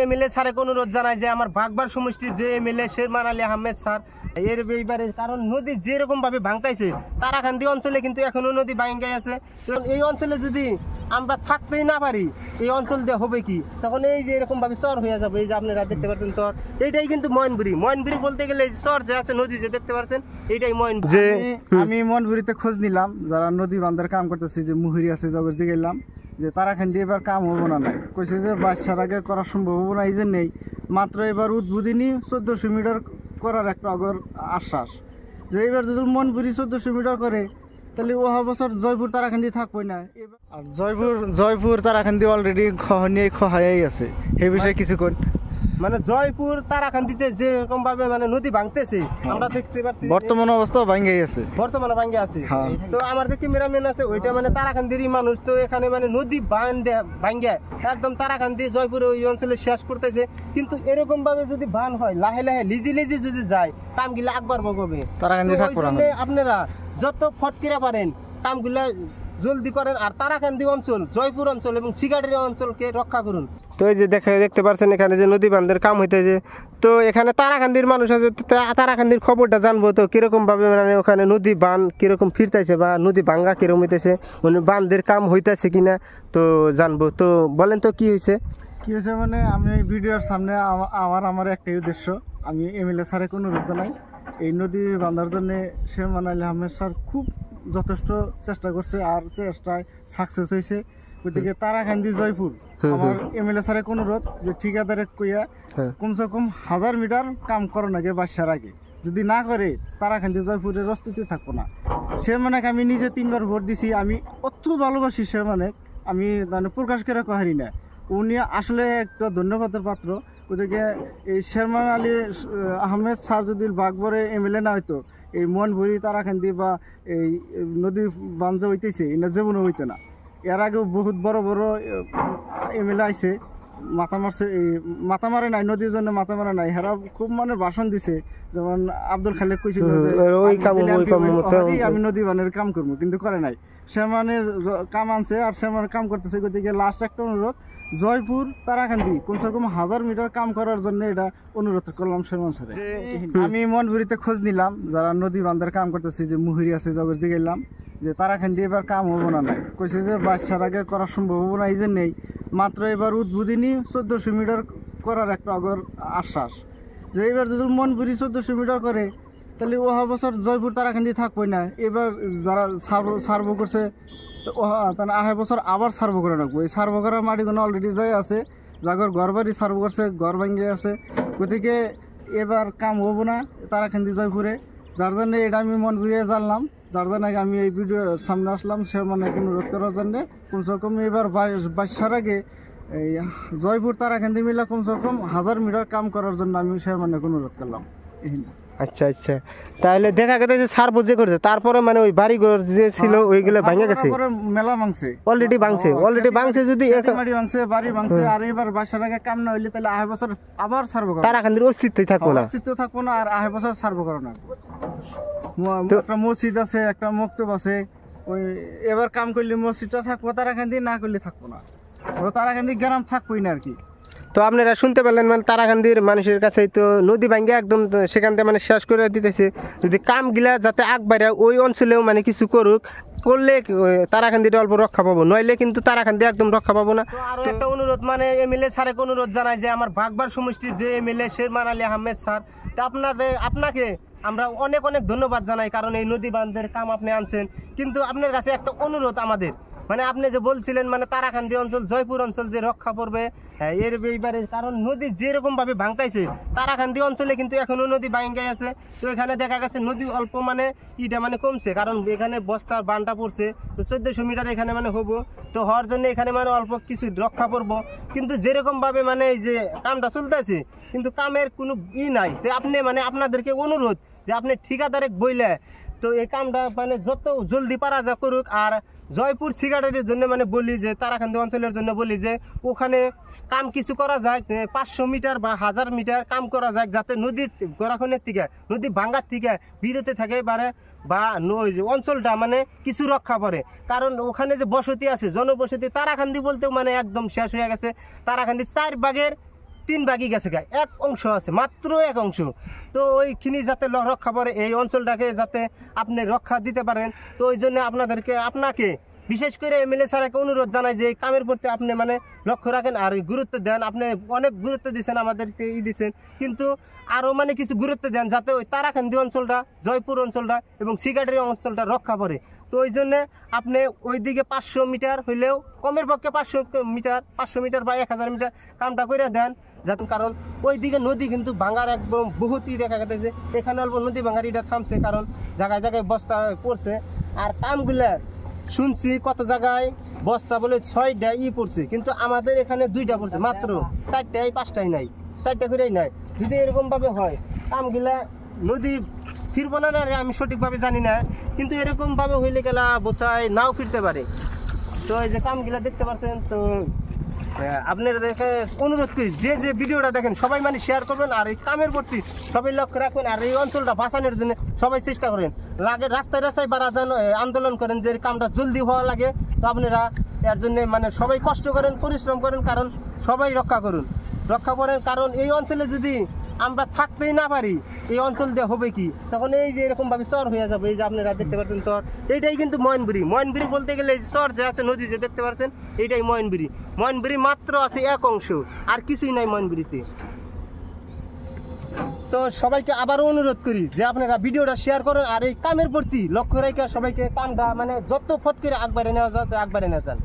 MLA স্যারকে অনুরোধ জানাই যে আমার বাগবার সমষ্টির যে MLA Sherman Ali Ahmed sir এর এইবারে, কারণ নদী যেরকম ভাবে ভাঙতাইছে তারাকান্দি অঞ্চলে কিন্তু এখনো নদী ভাঙে আছে। এই অঞ্চলে যদি আমরা থাকতেই না পারি, এই অঞ্চল দিয়ে হবে কি তখন? এই যে এরকম ভাবে চর হয়ে যাবে। এই যে আপনারা দেখতে পাচ্ছেন চর, এইটাই কিন্তু ময়নবুড়ি। ময়নবুড়ি বলতে গেলে এই চর যে আছে, নদী যে দেখতে পাচ্ছেন, এইটাই ময়নবুড়ি। আমি ময়নবুড়িতে খোঁজ নিলাম, যারা নদী বান্ধার কাম করতেছে, যে মুহুরি আছে, জগর জিগাইলাম যে তারাকান্দি এবার কাম হবো না নাই, কইছে যে বাচ্চার আগে করা সম্ভব হবো না। এই যে নেই মাত্র এবার উদ্বোধনী 1400 মিটার করার একটা অগর আশ্বাস, যে এবার যদি ময়নবুড়ি 1400 মিটার করে তাহলে ও বছর জয়পুর তারাকান্দি থাকবই না। আর জয়পুর তারাকান্দি অলরেডি খহাই আছে, এই বিষয়ে কিছু কোন? মানে জয়পুর তারাকান্দিতে যেরকম ভাবে মানে নদী ভাঙতেছে আমরা দেখতে পাচ্ছি, বর্তমান অবস্থা ভাঙ্গে আছে, বর্তমানে ভাঙ্গে আছে। তো আমার যে ক্যামেরাম্যান আছে ওইটা মানে তারাকান্দিরই মানুষ, তো এখানে মানে নদী ভাঙ্গে একদম তারাকান্দি জয়পুর ওই অঞ্চলে শেষ করতেছে। কিন্তু এরকম ভাবে যদি বান হয়, লাহে লাহে লিজি লিজি যদি যায়, কামগুলা আকবার বগবে। তারাকান্দি থাকবো না। আপনারা যত ফটকিরা পারেন কামগুলা জলদি করেন, আর তারাকান্দি অঞ্চল, জয়পুর অঞ্চল এবং সিগাড়ি অঞ্চলকে রক্ষা করুন। তো এই যে দেখতে পাচ্ছেন এখানে যে নদী বাঁধের কাম হইতেছে, তো এখানে তারাকান্দির মানুষ আছে, তারাকান্দির খবরটা জানবো তো কিরকম ভাবে মানে ওখানে নদী বান কিরকম ফিরতেছে বা নদী ভাঙ্গা কিরকম হইতেছে, মানে বাঁধের কাম হইতেছে কিনা তো জানবো। তো বলেন তো কি হয়েছে? মানে আমি এই ভিডিওর সামনে আমার একটাই উদ্দেশ্য, আমি এমএলএ স্যারকে অনুরোধ জানাই, এই নদী বাঁধার জন্য শেরমান আলী আহমেদ স্যার খুব যথেষ্ট চেষ্টা করছে, আর চেষ্টায় সাকসেস হয়েছে। গতিকে তারাকান্দি জয়পুর আমার এমএলএ স্যারের অনুরোধ যে ঠিকাদারে কইয়া কমসে কম 1000 মিটার কাম করো নাকি বাসার আগে, যদি না করে তারাকান্দি জয়পুরের অস্তিত্ব থাকবো না। শেরমানেক আমি নিজে 3বার ভোট দিছি, আমি অত ভালোবাসি শেরমানেক, আমি মানে প্রকাশ করে কহারি না, উনি আসলে একটা ধন্যবাদের পাত্র। গতিকে এই শেরমান আলী আহমেদ স্যার যদি বাগবরে এমএলএ না হইতো, এই ময়নবুড়ি তারাকান্দি বা এই নদী বাঞ্জা হইতেছে এটা জীবনে হইতো না। এর আগেও বহুত বড় বড় এমএলএ আইছে, মাথা মারে নাই, নদীর জন্য মাথা মারে নাই, হেরা খুব মানে ভাষণ দিছে। যেমন আব্দুল খালেক কইছিল আমি নদী বানের কাম করবো, কিন্তু করে নাই। শেরমানের কাম আনছে আর শেরমানের কাম করতেছে। গতিকে লাস্ট একটা অনুরোধ, জয়পুর তারাকান্দি কমসে কম 1000 মিটার কাম করার জন্য এটা অনুরোধ করলাম শেরমান স্যারে। আমি ময়নবুড়িতে খোঁজ নিলাম, যারা নদী বান্ধার কাম করতেছে, যে মুহুরি আছে, জগর জিগাইলাম যে তারাকান্দি এবার কাম হবো না নাই, কইছে যে বাচ্চার আগে করা সম্ভব হবো না। এই যে নেই মাত্র এবার উদ্বোধনী 1400 মিটার করার একটা অগর আশ্বাস, যে এবার যদি ময়নবুড়ি 1400 মিটার করে তাহলে ও বছর জয়পুর তারাকান্দি থাকবই না। এবার যারা সার্ভে করছে তাহলে আহে বছর আবার সার্ভে করে রাখবো। এই সার্ভে করা মাটিগুলো অলরেডি যাই আছে, যাগর ঘর বাড়ি সার্ভে করছে, ঘর ভাঙ্গে আছে। গতিকে এবার কাম হবো না তারাকান্দি জয়পুরে, যার জন্য এটা আমি মন ঘুরিয়ে জানলাম, যার জন্য আমি এই ভিডিওর সামনে আসলাম শেরমানেক অনুরোধ করার জন্য কমসে কম এবার বাসার আগে এই জয়পুর তারাকান্দি মিলা কমসে কম 1000 মিটার কাম করার জন্য আমি শেরমানেক অনুরোধ করলাম। আচ্ছা আচ্ছা, তাহলে দেখা গেছে যে সার বুঝে করছে, তারপরে মানে ওই বাড়িঘর যে ছিল ওইগুলো ভাঙে গেছে, মেলা ভাঙছে, অলরেডি ভাঙছে যদি বাড়ি ভাঙছে, বাড়ি ভাঙছে। আর এবার বাসার আগে কাম না হইলে তাহলে আহে বছর আবার সার্ভে করা, তারাকান্দির অস্তিত্বই থাকবো না, আর আহে বছর সার্ভে করা না। একটা মসজিদ আছে, একটা মক্তব আছে, ওই এবার কাম করলে মসজিদটা থাকবো তারাকান্দি, না করলে থাকবো না, তারাকান্দি গ্রাম থাকবোই না আর কি। তো আপনারা শুনতে পেলেন, মানে তারাকান্দির মানুষের কাছে তো নদী ভাঙ্গে একদম সেখান থেকে মানে শেষ করে দিতেছে। যদি কামগুলা যাতে আগবাড়ে ওই অঞ্চলেও মানে কিছু করলে তারাকান্দিটা অল্প রক্ষা পাবো, নইলে কিন্তু তারাকান্দি একদম রক্ষা পাবো না। আরো একটা অনুরোধ, মানে এমএলএ স্যারকে অনুরোধ জানাই যে আমার বাগবার সমষ্টির যে MLA Sherman Ali Ahmed sir, তা আপনাকে আমরা অনেক অনেক ধন্যবাদ জানাই, কারণ এই নদী বাঁধের কাম আপনি আনছেন। কিন্তু আপনার কাছে একটা অনুরোধ আমাদের, মানে আপনি যে বলছিলেন মানে তারাকান্দি অঞ্চল, জয়পুর অঞ্চল যে রক্ষা করবে এর এইবারে, কারণ নদী যেরকম ভাবে ভাঙতাইছে তারাকান্দি অঞ্চলে কিন্তু এখনো নদী ভাঙে আছে। তো এখানে দেখা গেছে নদী অল্প মানে ইটা মানে কমছে, কারণ এখানে বস্তার বানটা পড়ছে, তো 1400 মিটার এখানে মানে হবো, তো হওয়ার জন্য এখানে মানে অল্প কিছু রক্ষা করবো। কিন্তু যেরকম ভাবে মানে এই যে কামটা চলতেছে, কিন্তু কামের কোনো নাই। তো আপনি মানে আপনাদেরকে অনুরোধ যে আপনি ঠিকাদারে বইলে তো এই কামটা মানে যত জলদি পারা যা করুক। আর জয়পুর সিগারেটের জন্য মানে বলি যে তারাকান্দি অঞ্চলের জন্য বলি যে ওখানে কাম কিছু করা যায়, 500 মিটার বা 1000 মিটার কাম করা যায়, যাতে নদীর গড়াখনের থেকে, নদী ভাঙ্গার থেকে বিরতে থাকে পারে, বা ওই যে অঞ্চলটা মানে কিছু রক্ষা করে। কারণ ওখানে যে বসতি আছে, জনবসতি, তারাকান্দি বলতেও মানে একদম শেষ হয়ে গেছে। তারাকান্দি 4 ভাগের 3 ভাগই গেছে গা, এক অংশ আছে, মাত্র এক অংশ। তো ওইখানে যাতে রক্ষা করে, এই অঞ্চলটাকে যাতে আপনি রক্ষা দিতে পারেন, তো ওই জন্য আপনাকে বিশেষ করে এমএলএ স্যারকে অনুরোধ জানাই যে এই কামের প্রতি আপনি মানে লক্ষ্য রাখেন আর গুরুত্ব দেন। আপনি অনেক গুরুত্ব দিচ্ছেন, আমাদেরকে দিচ্ছেন, কিন্তু আরও মানে কিছু গুরুত্ব দেন যাতে ওই তারাকান্দি অঞ্চলটা, জয়পুর অঞ্চলটা এবং সিগাটারি অঞ্চলটা রক্ষা করে। তো ওই জন্যে আপনি ওইদিকে 500 মিটার হইলেও, কমের পক্ষে 500 মিটার বা 1000 মিটার কামটা করে দেন যাতে, কারণ ওইদিকে নদী কিন্তু ভাঙার একদম বহুতই দেখা গেছে। এখানে অল্প নদী ভাঙার এটা থামছে, কারণ জায়গায় জায়গায় বস্তা পড়ছে। আর কামগুলা শুনছি কত জায়গায় বস্তা বলে 6টা পড়ছে, কিন্তু আমাদের এখানে 2টা পড়ছে মাত্র, 4টাই 5টাই নাই, 4টা করেই নাই। যদি এরকমভাবে হয় কামগুলা নদী ফিরবো না রে, আমি সঠিকভাবে জানি না, কিন্তু এরকমভাবে হইলে গেলা বোধহয় নাও ফিরতে পারে। তো এই যে কামগুলা দেখতে পাচ্ছেন, তো আপনারা দেখে অনুরোধ করি যে ভিডিওটা দেখেন সবাই মানে শেয়ার করবেন, আর এই কামের প্রতি সবাই লক্ষ্য রাখবেন, আর এই অঞ্চলটা বাঁচানোর জন্য সবাই চেষ্টা করেন। লাগে রাস্তায় রাস্তায় বাড়া যান, আন্দোলন করেন যে কামটা জলদি হওয়া লাগে। তো আপনারা এর জন্য মানে সবাই কষ্ট করেন, পরিশ্রম করেন, কারণ সবাই রক্ষা করেন। কারণ এই অঞ্চলে যদি আমরা থাকতেই না পারি, এই অঞ্চল দিয়ে হবে কি, তখন এই যে এরকমভাবে চর হয়ে যাবে। এই যে আপনারা দেখতে পাচ্ছেন চর, এইটাই কিন্তু ময়নবুড়ি। ময়নবুড়ি বলতে গেলে এই চর যে আছে, নদী যে দেখতে পাচ্ছেন, এইটাই ময়নবুড়ি। ময়নবুড়ি মাত্র আছে এক অংশ, আর কিছুই নাই ময়নবুড়িতে। তো সবাইকে আবারও অনুরোধ করি যে আপনারা ভিডিওটা শেয়ার করেন, আর এই কামের প্রতি লক্ষ্য রেখে সবাইকে কামটা মানে যত ফট করে আগবাড়ে নেওয়া যায় আগবাড়ে নেওয়া যান।